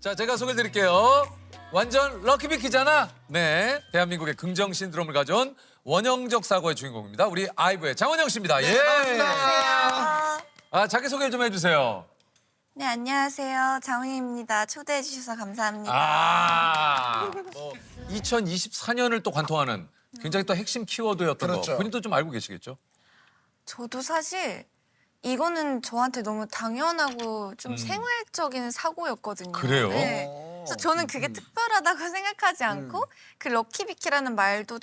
자, 제가 소개해드릴게요. 완전 럭키비키잖아. 네, 대한민국의 긍정 신드롬을 가져온 원형적 사고의 주인공입니다. 우리 아이브의 장원영 씨입니다. 예. 안녕하세요. 아, 자기소개 좀 해주세요. 네, 안녕하세요. 장훈입니다. 초대해 주셔서 감사합니다. 아, 2024년을 또 관통하는 굉장히 또 핵심 키워드였던 그렇죠. 거 본인도 좀 알고 계시겠죠? 저도 사실 이거는 저한테 너무 당연하고 좀 생활적인 사고였거든요. 그래요? 네. 그래서 저는 그게 특별하다고 생각하지 않고 그 럭키비키라는 말도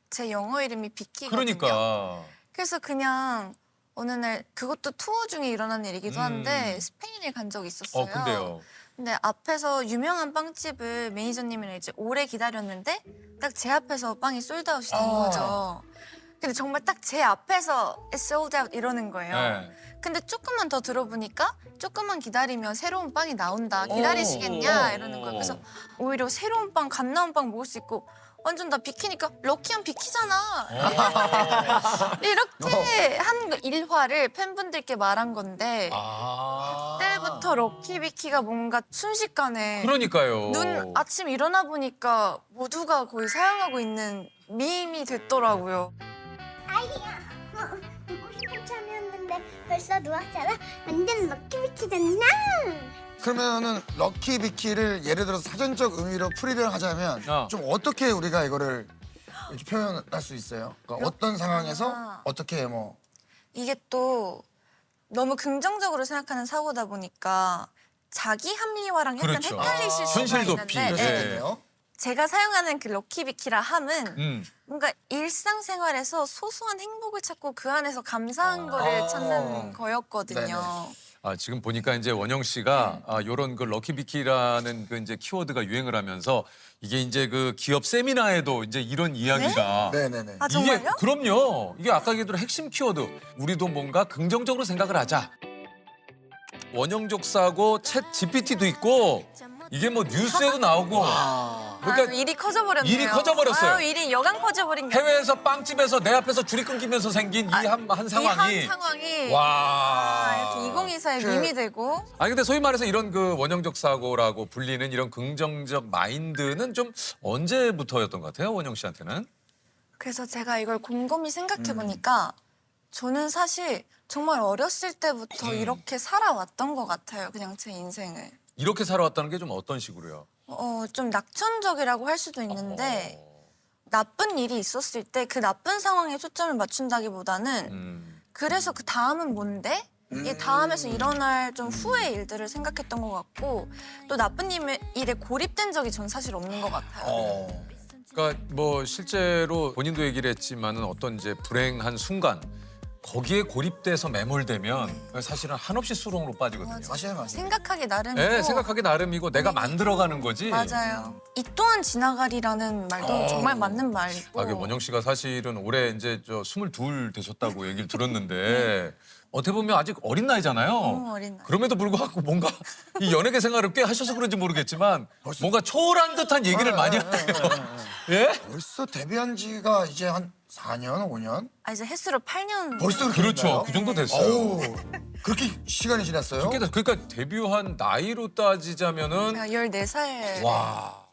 제 영어 이름이 비키거든요. 그러니까. 그래서 그냥 어느 날 그것도 투어 중에 일어난 일이기도 한데 스페인에 간 적이 있었어요. 근데요. 근데 앞에서 유명한 빵집을 매니저님이랑 이제 오래 기다렸는데 딱 제 앞에서 빵이 솔드아웃이 된 거죠. 근데 정말 딱 제 앞에서 It's sold out 이러는 거예요. 네. 근데 조금만 더 들어보니까 조금만 기다리면 새로운 빵이 나온다. 기다리시겠냐? 이러는 거예요. 그래서 오히려 새로운 빵, 갓 나온 빵 먹을 수 있고 완전 나 비키니까 럭키한 비키잖아. 이렇게 한 일화를 팬분들께 말한 건데 그때부터 럭키비키가 뭔가 순식간에 그러니까요. 아침 일어나 보니까 모두가 거의 사용하고 있는 밈이 됐더라고요. 보고 싶은 참이었는데 벌써 누웠잖아. 완전 럭키비키잖아. 그러면은 럭키비키를 예를 들어서 사전적 의미로 풀이를 하자면 좀 어떻게 우리가 이거를 이렇게 표현할 수 있어요? 그러니까 어떤 상황에서 어떻게 뭐 이게 또 너무 긍정적으로 생각하는 사고다 보니까 자기 합리화랑 약간 그렇죠. 헷갈리실 수가 현실 있는데 도피. 그럴 수 네. 있겠네요. 제가 사용하는 그 럭키비키라 함은 뭔가 일상생활에서 소소한 행복을 찾고 그 안에서 감사한 거를 찾는 거였거든요. 네네. 지금 보니까 이제 원영 씨가 요런 그 럭키비키라는 그 이제 키워드가 유행을 하면서 이게 이제 그 기업 세미나에도 이제 이런 이야기가 네네네. 아 정말요? 그럼요. 이게 아까 얘기했던 핵심 키워드. 우리도 뭔가 긍정적으로 생각을 하자. 원형적 사고 챗 GPT도 있고 이게 뭐 뉴스에도 나오고 그러니까 일이 커져버렸네요. 일이 커져버렸어요. 아유, 일이 여간 커져버린 게 해외에서 빵집에서 내 앞에서 줄이 끊기면서 생긴 이 한 상황이 이 한 상황이 와. 이렇게 2024에 그- 밈이 되고 아니 근데 소위 말해서 이런 그 원형적 사고라고 불리는 이런 긍정적 마인드는 좀 언제부터였던 것 같아요, 원영 씨한테는? 그래서 제가 이걸 곰곰이 생각해 보니까 저는 사실 정말 어렸을 때부터 이렇게 살아왔던 것 같아요. 그냥 제 인생을. 이렇게 살아왔다는 게 좀 어떤 식으로요? 좀 낙천적이라고 할 수도 있는데 나쁜 일이 있었을 때 그 나쁜 상황에 초점을 맞춘다기보다는 그래서 그 다음은 뭔데? 이 다음에서 일어날 좀 후의 일들을 생각했던 것 같고 또 나쁜 일에 고립된 적이 전 사실 없는 것 같아요. 그러니까 뭐 실제로 본인도 얘기를 했지만은 어떤 이제 불행한 순간 거기에 고립돼서 매몰되면 사실은 한없이 수렁으로 빠지거든요. 맞아요. 생각하기 나름이고 네, 생각하기 나름이고 내가 만들어가는 거지. 맞아요. 이 또한 지나가리라는 말도 정말 맞는 말이고 이게 원영 씨가 사실은 올해 이제 22 되셨다고 얘기를 들었는데 어떻게 보면 아직 어린 나이잖아요. 너무 어린 나이. 그럼에도 불구하고 뭔가 이 연예계 생활을 꽤 하셔서 그런지 모르겠지만 뭔가 초월한 듯한 얘기를 많이 하네요. 예? 벌써 데뷔한 지가 이제 한 4년, 5년? 이제 횟수로 8년 벌써 그렇게 그렇죠. 됐나요? 그 정도 됐어요. 어우, 그렇게 시간이 지났어요? 그러니까 데뷔한 나이로 따지자면은 제가 14살 와.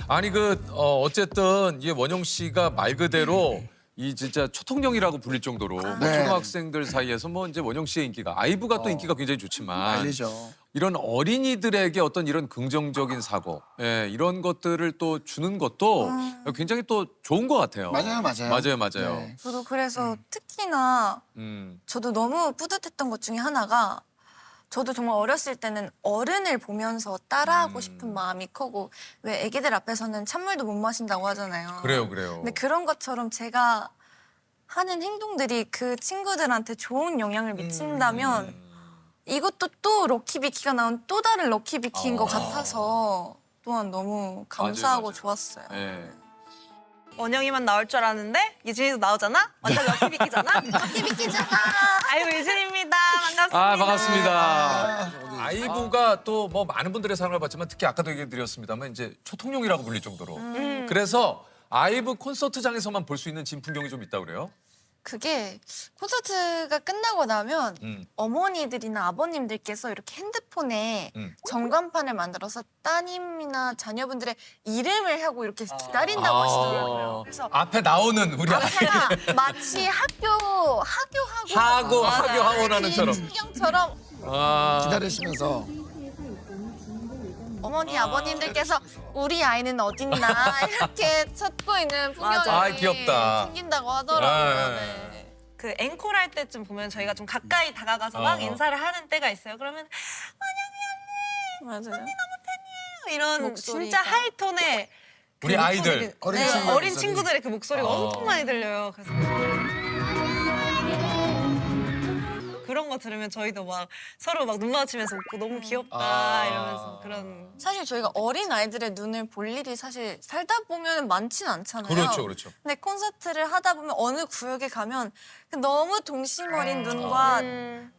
아니 어쨌든 이 원영 씨가 말 그대로 이 진짜 초통령이라고 불릴 정도로 뭐 네. 초등학생들 사이에서 뭐 이제 원영 씨의 인기가 아이브가 또 인기가 굉장히 좋지만 알리죠. 이런 어린이들에게 어떤 이런 긍정적인 사고 이런 것들을 또 주는 것도 굉장히 또 좋은 것 같아요. 맞아요. 맞아요. 네. 저도 그래서 특히나 저도 너무 뿌듯했던 것 중에 하나가 저도 정말 어렸을 때는 어른을 보면서 따라하고 싶은 마음이 크고 왜 애기들 앞에서는 찬물도 못 마신다고 하잖아요. 그래요. 근데 그런 것처럼 제가 하는 행동들이 그 친구들한테 좋은 영향을 미친다면 이것도 또 럭키비키가 나온 또 다른 럭키비키인 것 같아서 또한 너무 감사하고 맞아요. 좋았어요. 예. 원영이만 나올 줄 알았는데 유진이도 나오잖아? 완전 럭키비키잖아? 럭키비키잖아. 아이고 유진입니다. 반갑습니다. 반갑습니다. 아이브가 또 뭐 많은 분들의 사랑을 받지만 특히 아까도 얘기 드렸습니다만 이제 초통령이라고 불릴 정도로. 그래서 아이브 콘서트장에서만 볼 수 있는 진풍경이 좀 있다고 그래요? 그게 콘서트가 끝나고 나면 음. 어머니들이나 아버님들께서 이렇게 핸드폰에 전광판을 만들어서 따님이나 자녀분들의 이름을 하고 이렇게 기다린다고 하시더라고요. 그래서 앞에 나오는 우리 제가 마치 학교 하원하는처럼. 풍경처럼 기다리시면서 어머니 아버님들께서 우리 아이는 어딨나 이렇게 찾고 있는 맞아. 풍경이 아이, 귀엽다. 생긴다고 하더라고요. 네. 네. 그 앵콜 할 때쯤 보면 저희가 좀 가까이 다가가서 막 인사를 하는 때가 있어요. 그러면 맞아요. 이런 목소리가. 진짜 하이톤의 그 우리 아이들. 목소리, 어린 네, 친구의 어린 목소리. 친구들의 그 목소리가 엄청 많이 들려요. 그래서 그런 거 들으면 저희도 막 서로 막 눈 마주치면서 웃고 너무 귀엽다 이러면서 그런. 사실 저희가 어린 아이들의 눈을 볼 일이 사실 살다 보면 많진 않잖아요. 그렇죠, 그렇죠. 근데 콘서트를 하다 보면 어느 구역에 가면 그 너무 동심 어린 눈과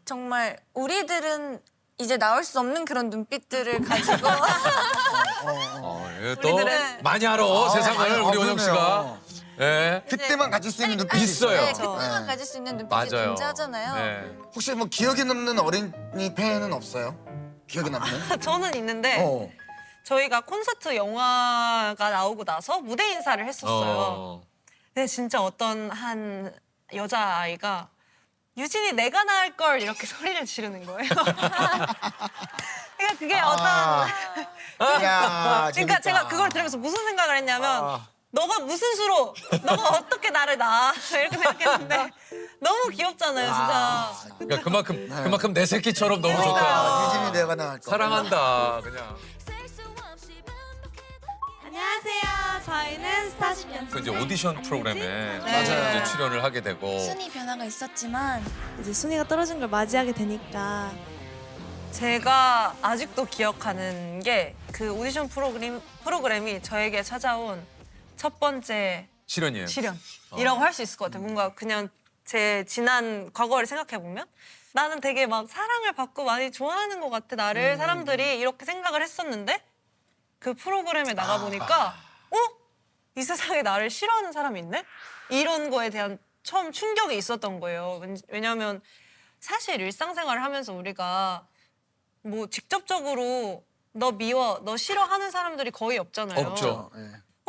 정말 우리들은 이제 나올 수 없는 그런 눈빛들을 가지고 예, 또 우리들은- 많이 알아 세상을 우리 원영 씨가. 예. 그때만 가질 수 있는 눈빛이 있어요. 네, 있어요. 그때만 네. 가질 수 있는 눈빛이 맞아요. 존재하잖아요. 네. 혹시 뭐 기억에 남는 어린이 팬은 없어요? 기억에 남는? 저는 있는데 저희가 콘서트 영화가 나오고 나서 무대 인사를 했었어요. 근데 진짜 어떤 한 여자아이가 유진이 내가 나을 걸 이렇게 소리를 지르는 거예요. 그러니까 그게 야, 그러니까 재밌다. 제가 그걸 들으면서 무슨 생각을 했냐면 너가 무슨 수로 너가 어떻게 나를 낳아 이렇게 생각했는데 너무 귀엽잖아요 진짜. 그러니까 그만큼 내 새끼처럼 너무 그러니까요. 좋다. 유진이 내가 나을 거. 사랑한다 그냥. 안녕하세요. 저희는 스타쉽 연습생. 그 이제 오디션 프로그램에 맞아요. 이제 출연을 하게 되고. 순위 변화가 있었지만 이제 순위가 떨어진 걸 맞이하게 되니까 제가 아직도 기억하는 게 그 오디션 프로그램이 저에게 찾아온 첫 번째 실현이에요. 시련이라고 할 수 있을 것 같아요. 뭔가 그냥 제 지난 과거를 생각해 보면 나는 되게 막 사랑을 받고 많이 좋아하는 것 같아. 나를 사람들이 이렇게 생각을 했었는데 그 프로그램에 나가 보니까 이 세상에 나를 싫어하는 사람이 있네? 이런 거에 대한 처음 충격이 있었던 거예요. 왜냐하면 사실 일상생활을 하면서 우리가 뭐 직접적으로 너 미워, 너 싫어하는 사람들이 거의 없잖아요. 없죠.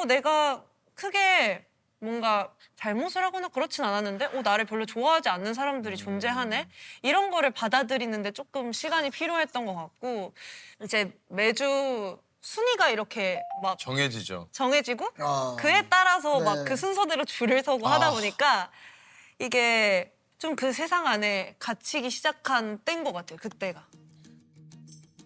내가 크게 뭔가 잘못을 하거나 그렇진 않았는데 나를 별로 좋아하지 않는 사람들이 존재하네? 이런 거를 받아들이는데 조금 시간이 필요했던 것 같고 이제 매주 순위가 이렇게 막 정해지죠. 정해지고 아. 그에 따라서 막 네. 그 순서대로 줄을 서고 하다 보니까 이게 좀 그 세상 안에 갇히기 시작한 때인 것 같아요, 그때가.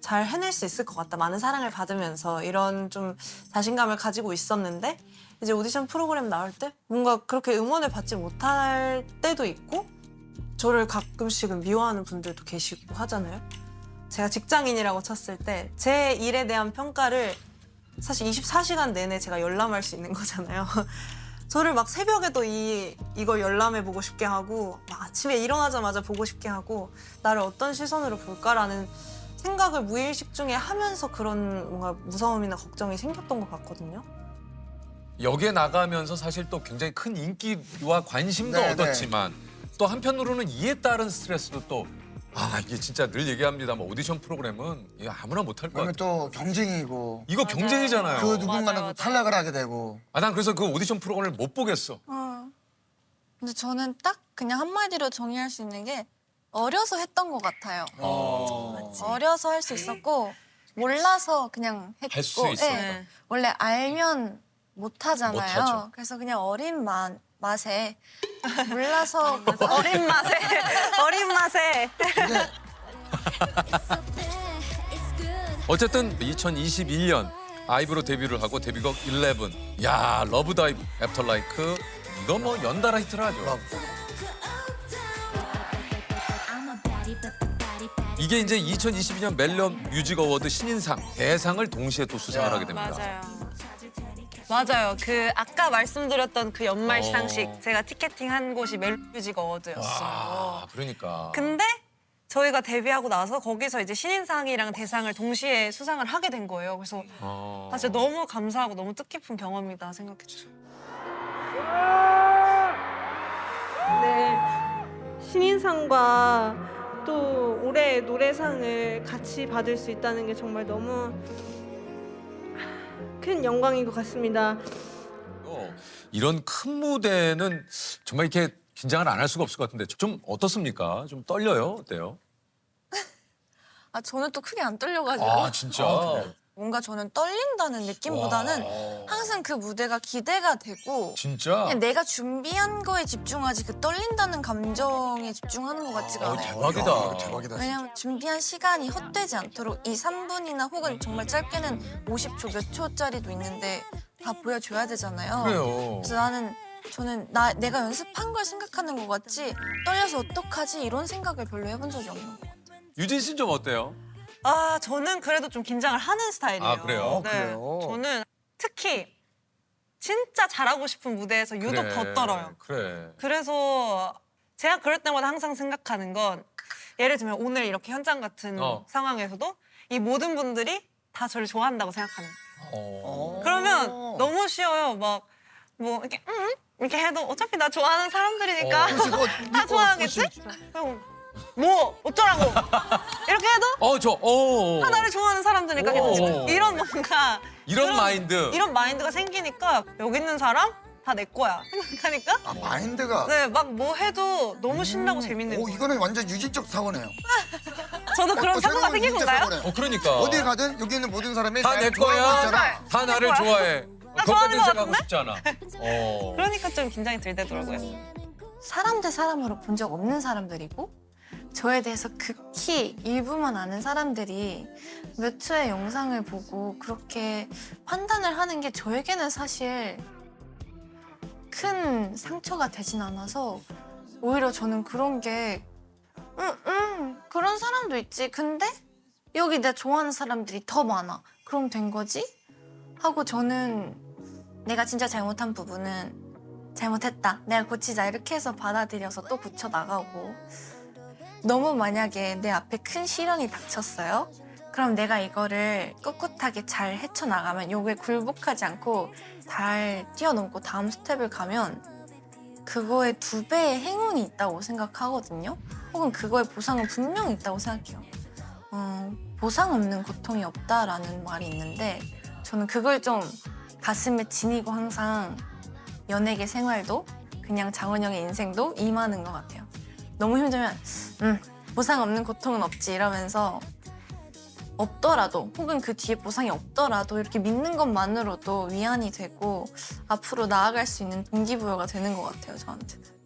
잘 해낼 수 있을 것 같다. 많은 사랑을 받으면서 이런 좀 자신감을 가지고 있었는데 이제 오디션 프로그램 나올 때 뭔가 그렇게 응원을 받지 못할 때도 있고 저를 가끔씩은 미워하는 분들도 계시고 하잖아요. 제가 직장인이라고 쳤을 때 제 일에 대한 평가를 사실 24시간 내내 제가 열람할 수 있는 거잖아요. 저를 막 새벽에도 이걸 열람해 보고 싶게 하고 막 아침에 일어나자마자 보고 싶게 하고 나를 어떤 시선으로 볼까라는 생각을 무의식 중에 하면서 그런 뭔가 무서움이나 걱정이 생겼던 것 같거든요. 역에 나가면서 사실 또 굉장히 큰 인기와 관심도 네, 얻었지만 또 한편으로는 이에 따른 스트레스도 또 이게 진짜 늘 얘기합니다만 오디션 프로그램은 이거 아무나 못할 것 왜냐면 같아요. 또 경쟁이고 이거 경쟁이잖아요. 그 누군가는 맞아요, 또 맞아요. 탈락을 하게 되고. 난 그래서 그 오디션 프로그램을 못 보겠어. 근데 저는 딱 그냥 한마디로 정의할 수 있는 게 어려서 했던 것 같아요. 어려서 할 수 있었고 몰라서 그냥 했고 할 수 있었다. 예. 원래 알면 못 하잖아요. 못하죠. 그래서 그냥 어린 맛에 몰라서 어린 맛에 어쨌든 2021년 아이브로 데뷔를 하고 데뷔곡 11. 야, 러브 다이브, 애프터 라이크. 이거 뭐 연달아 히트를 하죠. 이게 이제 2022년 멜론 뮤직 어워드 신인상 대상을 동시에 또 수상을 하게 됩니다. 맞아요. 그 아까 말씀드렸던 그 연말 어. 시상식 제가 티켓팅한 곳이 멜로뮤직 어워드였어요. 그러니까. 근데 저희가 데뷔하고 나서 거기서 이제 신인상이랑 대상을 동시에 수상을 하게 된 거예요. 그래서 진짜 너무 감사하고 너무 뜻깊은 경험이다 생각했어요. 네, 신인상과 또 올해의 노래상을 같이 받을 수 있다는 게 정말 너무 큰 영광인 것 같습니다. 이런 큰 무대는 정말 이렇게 긴장을 안 할 수가 없을 것 같은데 좀 어떻습니까? 좀 떨려요? 어때요? 아 저는 또 크게 안 떨려가지고 아 진짜? 뭔가 저는 떨린다는 느낌보다는 항상 그 무대가 기대가 되고 진짜? 그냥 내가 준비한 거에 집중하지 그 떨린다는 감정에 집중하는 것 같지가 않아요. 대박이다. 야, 대박이다. 왜냐면 준비한 시간이 헛되지 않도록 이 3분이나 혹은 정말 짧게는 50초 몇 초짜리도 있는데 다 보여줘야 되잖아요. 그래요. 그래서 저는 내가 연습한 걸 생각하는 것 같지 떨려서 어떡하지 이런 생각을 별로 해본 적이 없는 것 같아요. 유진 씨는 좀 어때요? 아, 저는 그래도 좀 긴장을 하는 스타일이에요. 아, 그래요? 네. 그래요? 저는 특히 진짜 잘하고 싶은 무대에서 유독 그래, 더 떨어요. 그래. 그래서 제가 그럴 때마다 항상 생각하는 건 예를 들면 오늘 이렇게 현장 같은 상황에서도 이 모든 분들이 다 저를 좋아한다고 생각하는 거예요. 그러면 너무 쉬워요. 막 뭐 이렇게 이렇게 해도 어차피 나 좋아하는 사람들이니까 다 좋아하겠지? 그럼 뭐 어쩌라고 이렇게 해도 다 나를 좋아하는 사람들이니까 괜찮지. 이런 뭔가 이런 마인드. 이런 마인드가 생기니까 여기 있는 사람 다 내 거야 생각하니까 아, 마인드가. 네 막 뭐 해도 너무 신나고 재밌는 오, 거예요. 이거는 완전 유진적 사고네요. 저도 그런 사고가 새로운 생긴 유진적 건가요? 사고네요. 그러니까. 어디 가든 여기 있는 모든 사람이 다 날 내 좋아하고 거야. 있잖아. 다 나를 거야. 좋아해. 나 그것까지 좋아하는 것 생각하고 같은데? 싶지 않아. 그러니까 좀 긴장이 들더라고요. 사람 대 사람으로 본 적 없는 사람들이고 저에 대해서 극히 일부만 아는 사람들이 몇 초의 영상을 보고 그렇게 판단을 하는 게 저에게는 사실 큰 상처가 되진 않아서 오히려 저는 그런 게 그런 사람도 있지. 근데 여기 내가 좋아하는 사람들이 더 많아. 그럼 된 거지? 하고 저는 내가 진짜 잘못한 부분은 잘못했다. 내가 고치자. 이렇게 해서 받아들여서 또 고쳐나가고 너무 만약에 내 앞에 큰 시련이 닥쳤어요. 그럼 내가 이거를 꿋꿋하게 잘 헤쳐나가면 요게 굴복하지 않고 잘 뛰어넘고 다음 스텝을 가면 그거에 2배의 행운이 있다고 생각하거든요. 혹은 그거의 보상은 분명히 있다고 생각해요. 보상 없는 고통이 없다라는 말이 있는데 저는 그걸 좀 가슴에 지니고 항상 연예계 생활도 그냥 장원영의 인생도 임하는 것 같아요. 너무 힘들면 보상 없는 고통은 없지 이러면서 없더라도 혹은 그 뒤에 보상이 없더라도 이렇게 믿는 것만으로도 위안이 되고 앞으로 나아갈 수 있는 동기부여가 되는 것 같아요, 저한테는.